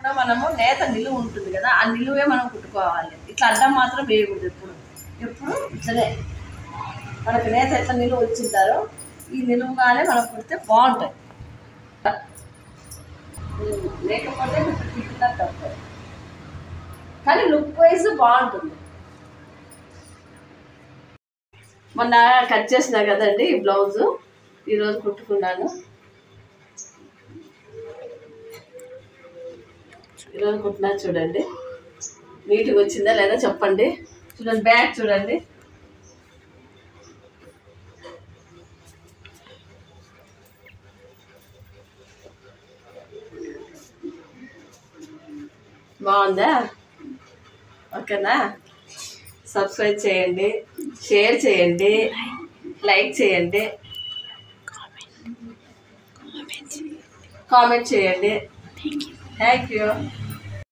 కుట్టుకున్నా మనము నేత నిలువ ఉంటుంది కదా, ఆ నిలువే మనం కుట్టుకోవాలి. ఇట్లా అడ్డం మాత్రం వేయకూడదు. ఎప్పుడు ఇట్లనే మనకు నేత ఎట్లా నిలువ వచ్చింటారో ఈ నిలువుగానే మనం కుడితే బాగుంటాయి. లేకపోతే కుట్టినట్టు వస్తుంది, కానీ లుక్ వైజ్ బాగుంటుంది. మొన్న కట్ చేసినా కదండి ఈ బ్లౌజు, ఈరోజు కుట్టుకున్నాను. ఈరోజు కుట్టినా చూడండి, నీట్గా వచ్చిందా లేదా చెప్పండి. చూడండి బ్యాక్ చూడండి, బాగుందా? ఓకేనా? సబ్స్క్రైబ్ చేయండి, షేర్ చేయండి, లైక్ చేయండి, కామెంట్ చేయండి. Thank you.